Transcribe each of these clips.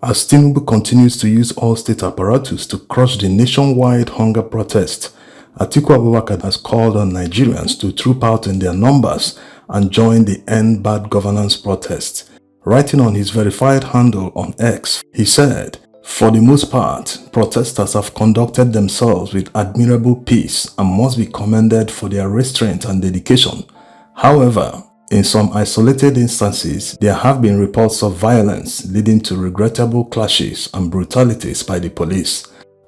As Tinubu continues to use all state apparatus to crush the nationwide hunger protest, Atiku Abubakar has called on Nigerians to troop out in their numbers and join the End Bad Governance protest. Writing on his verified handle on X, he said, "For the most part, protesters have conducted themselves with admirable peace and must be commended for their restraint and dedication. However, in some isolated instances, there have been reports of violence leading to regrettable clashes and brutalities by the police.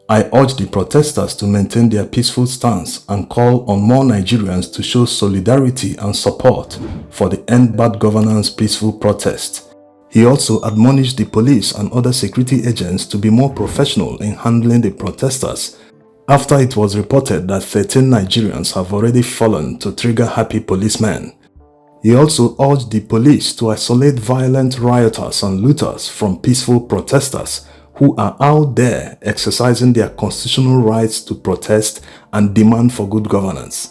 I urge the protesters to maintain their peaceful stance and call on more Nigerians to show solidarity and support for the End Bad Governance peaceful protest." He also admonished the police and other security agents to be more professional in handling the protesters, after it was reported that 13 Nigerians have already fallen to trigger-happy policemen. He also urged the police to isolate violent rioters and looters from peaceful protesters who are out there exercising their constitutional rights to protest and demand for good governance.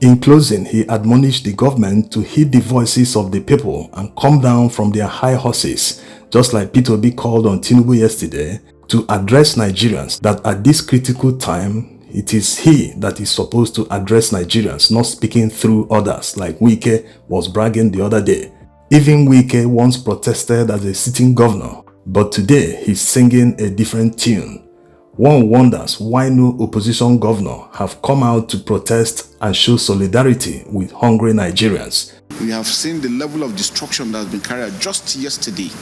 In closing, he admonished the government to heed the voices of the people and come down from their high horses, just like Peter Obi called on Tinubu yesterday, to address Nigerians that at this critical time, it is he that is supposed to address Nigerians, not speaking through others like Wike was bragging the other day. Even Wike once protested as a sitting governor, but today he's singing a different tune. One wonders why no opposition governor have come out to protest and show solidarity with hungry Nigerians. We have seen the level of destruction that has been carried out just yesterday.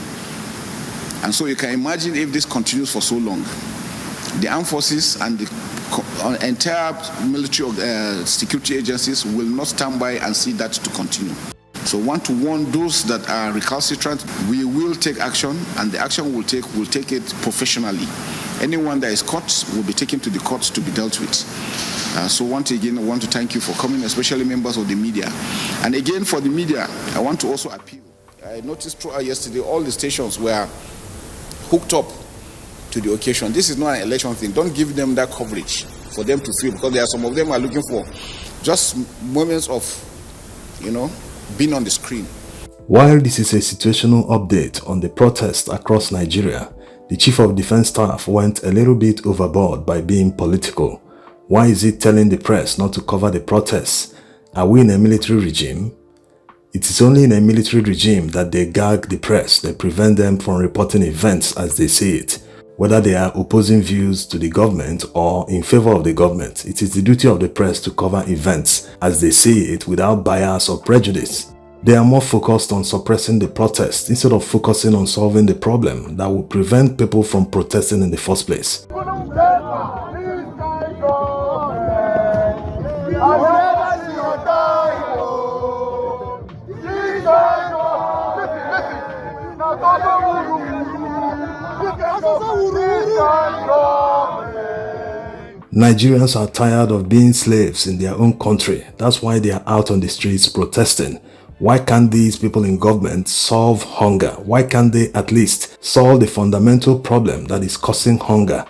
And so you can imagine if this continues for so long, the armed forces and the entire military security agencies will not stand by and see that to continue. So want to warn those that are recalcitrant, we will take action, and the action we'll take it professionally. Anyone that is caught will be taken to the courts to be dealt with. So once again, I want to thank you for coming, especially members of the media. And again, for the media, I want to also appeal. I noticed throughout yesterday, all the stations were hooked up to the occasion. This is not an election thing. Don't give them that coverage for them to feel, because there are some of them are looking for just moments of, being on the screen. While this is a situational update on the protest across Nigeria, the Chief of Defense Staff went a little bit overboard by being political. Why is he telling the press not to cover the protests? Are we in a military regime? It is only in a military regime that they gag the press. They prevent them from reporting events as they see it. Whether they are opposing views to the government or in favor of the government, it is the duty of the press to cover events as they see it without bias or prejudice. They are more focused on suppressing the protest instead of focusing on solving the problem that will prevent people from protesting in the first place. Nigerians are tired of being slaves in their own country. That's why they are out on the streets protesting. Why can't these people in government solve hunger? Why can't they at least solve the fundamental problem that is causing hunger?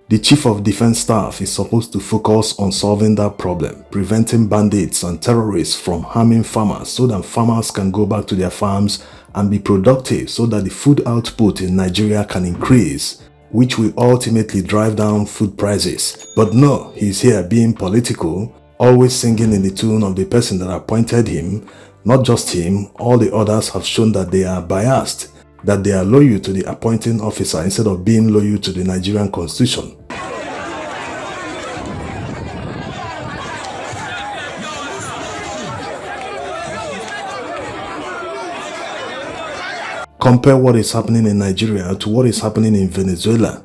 The Chief of Defense Staff is supposed to focus on solving that problem, preventing bandits and terrorists from harming farmers so that farmers can go back to their farms and be productive so that the food output in Nigeria can increase, which will ultimately drive down food prices. But no, he's here being political, always singing in the tune of the person that appointed him. Not just him, all the others have shown that they are biased, that they are loyal to the appointing officer instead of being loyal to the Nigerian constitution. Compare what is happening in Nigeria to what is happening in Venezuela.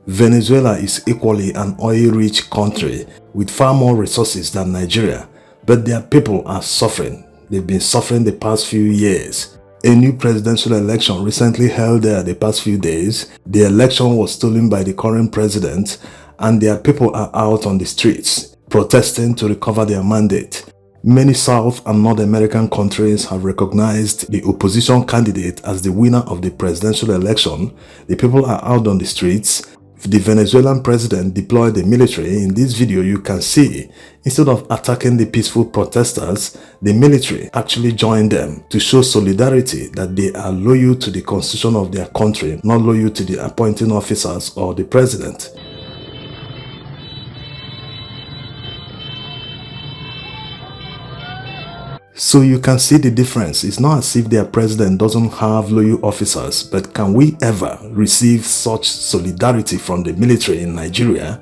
Venezuela is equally an oil-rich country with far more resources than Nigeria, but their people are suffering. They've been suffering the past few years. A new presidential election recently held there the past few days. The election was stolen by the current president, and their people are out on the streets protesting to recover their mandate. Many South and North American countries have recognized the opposition candidate as the winner of the presidential election. The people are out on the streets. The Venezuelan president deployed the military. In this video, you can see, instead of attacking the peaceful protesters, the military actually joined them to show solidarity that they are loyal to the constitution of their country, not loyal to the appointing officers or the president. So you can see the difference. It's not as if their president doesn't have loyal officers, but can we ever receive such solidarity from the military in Nigeria?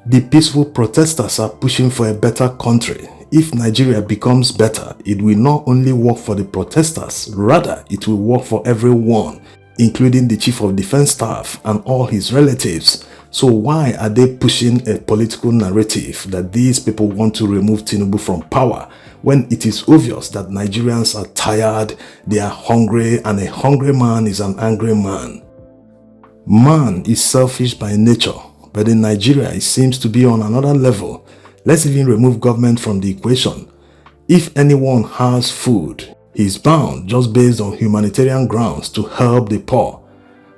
The peaceful protesters are pushing for a better country. If Nigeria becomes better, it will not only work for the protesters, rather it will work for everyone, including the Chief of Defense Staff and all his relatives. So why are they pushing a political narrative that these people want to remove Tinubu from power, when it is obvious that Nigerians are tired, they are hungry, and a hungry man is an angry man? Man is selfish by nature, but in Nigeria it seems to be on another level. Let's even remove government from the equation. If anyone has food, he is bound, just based on humanitarian grounds, to help the poor.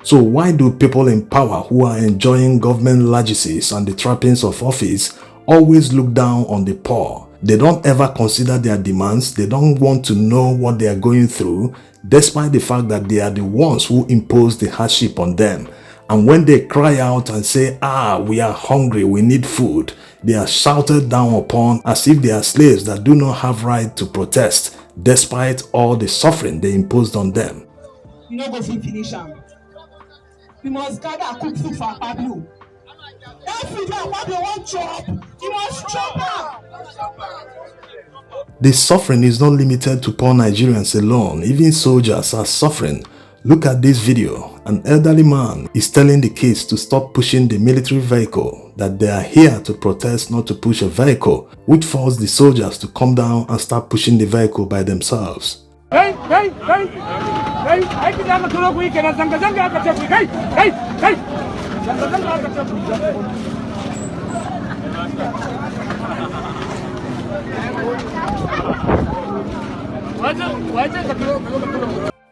So why do people in power who are enjoying government largesses and the trappings of office always look down on the poor? They don't ever consider their demands. They don't want to know what they are going through, despite the fact that they are the ones who impose the hardship on them. And when they cry out and say, we are hungry, we need food, they are shouted down upon as if they are slaves that do not have right to protest, despite all the suffering they imposed on them. You know, go finish them. We must gather cook food for Pablo. That food that Pablo won't chop, he must chop. The suffering is not limited to poor Nigerians alone. Even soldiers are suffering. Look at this video. An elderly man is telling the kids to stop pushing the military vehicle, that they are here to protest, not to push a vehicle, which forced the soldiers to come down and start pushing the vehicle by themselves.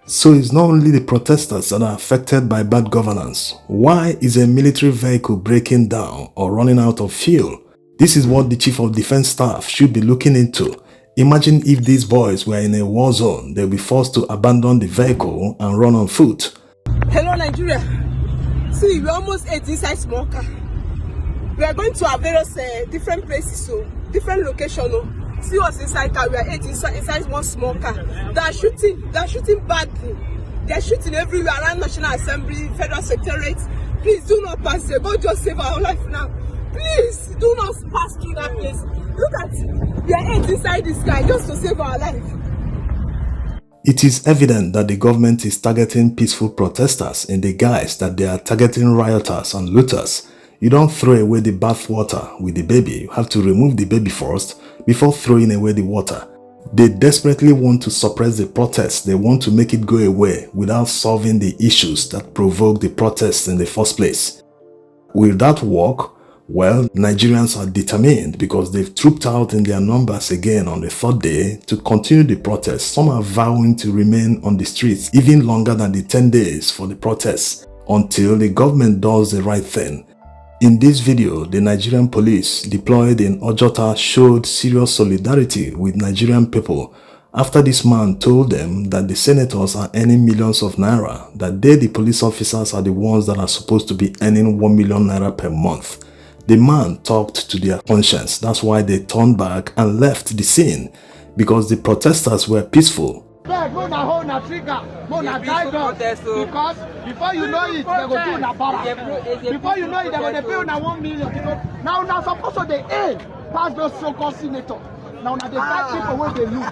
So it's not only the protesters that are affected by bad governance. Why is a military vehicle breaking down or running out of fuel? This is what the Chief of Defense Staff should be looking into. Imagine if these boys were in a war zone, they'll be forced to abandon the vehicle and run on foot. Hello Nigeria. See, we almost ate inside small car. We are going to our various different places, so different locations. See us inside car. We are ate inside one small car. They are shooting badly. They are shooting everywhere around National Assembly, Federal Secretariat. Please do not pass there. God just save our life now. Please do not pass through that place. Look at it. We are ate inside this car just to save our life. It is evident that the government is targeting peaceful protesters in the guise that they are targeting rioters and looters. You don't throw away the bathwater with the baby. You have to remove the baby first before throwing away the water. They desperately want to suppress the protests. They want to make it go away without solving the issues that provoked the protests in the first place. Will that work? Well, Nigerians are determined because they've trooped out in their numbers again on the third day to continue the protest. Some are vowing to remain on the streets even longer than the 10 days for the protests until the government does the right thing. In this video, the Nigerian police deployed in Ojota showed serious solidarity with Nigerian people after this man told them that the senators are earning millions of naira, that they, the police officers, are the ones that are supposed to be earning 1 million naira per month. The man talked to their conscience. That's why they turned back and left the scene, because the protesters were peaceful. Because before you know it, they go do na para. Before you know it, they go dey pay na 1 million. Now suppose to dey aim pass those so-called senators. Now they fight people where they lose.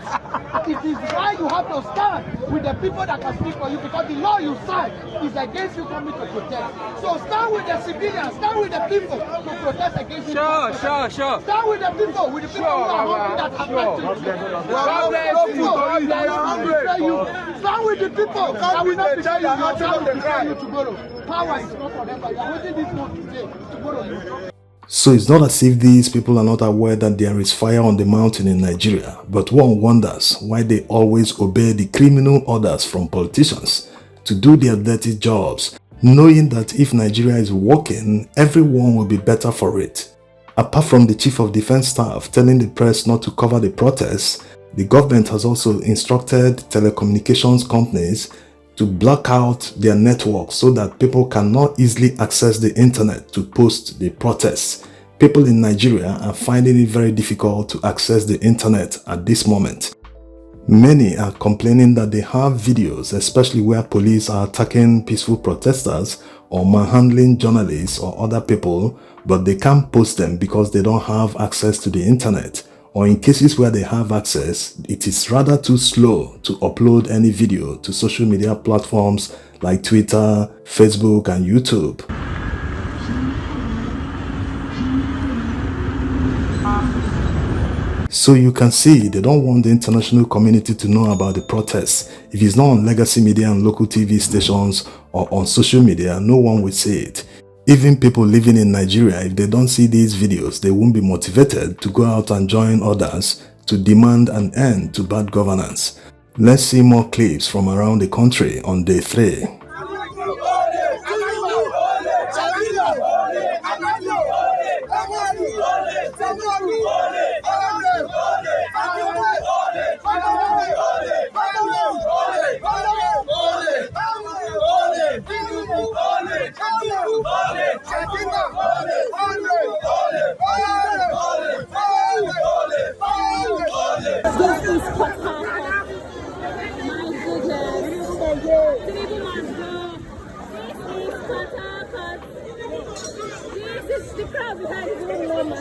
It is why you have to stand with the people that can speak for you, because the law you sign is against you coming to protest. So stand with the civilians, stand with the people to protest against you. Sure. Stand with the people who are hungry that have nothing. Stand with the people that will not betray you. Your child will betray you tomorrow. Power is not for them, but you are holding this one today, tomorrow. So it's not as if these people are not aware that there is fire on the mountain in Nigeria, but one wonders why they always obey the criminal orders from politicians to do their dirty jobs, knowing that if Nigeria is working, everyone will be better for it. Apart from the Chief of Defense Staff telling the press not to cover the protests, the government has also instructed telecommunications companies to block out their networks so that people cannot easily access the internet to post the protests. People in Nigeria are finding it very difficult to access the internet at this moment. Many are complaining that they have videos, especially where police are attacking peaceful protesters or manhandling journalists or other people, but they can't post them because they don't have access to the internet. Or in cases where they have access, it is rather too slow to upload any video to social media platforms like Twitter, Facebook, and YouTube. So you can see they don't want the international community to know about the protests. If it's not on legacy media and local TV stations or on social media, no one will see it. Even people living in Nigeria, if they don't see these videos, they won't be motivated to go out and join others to demand an end to bad governance. Let's see more clips from around the country on day 3. The crowd behind is really low,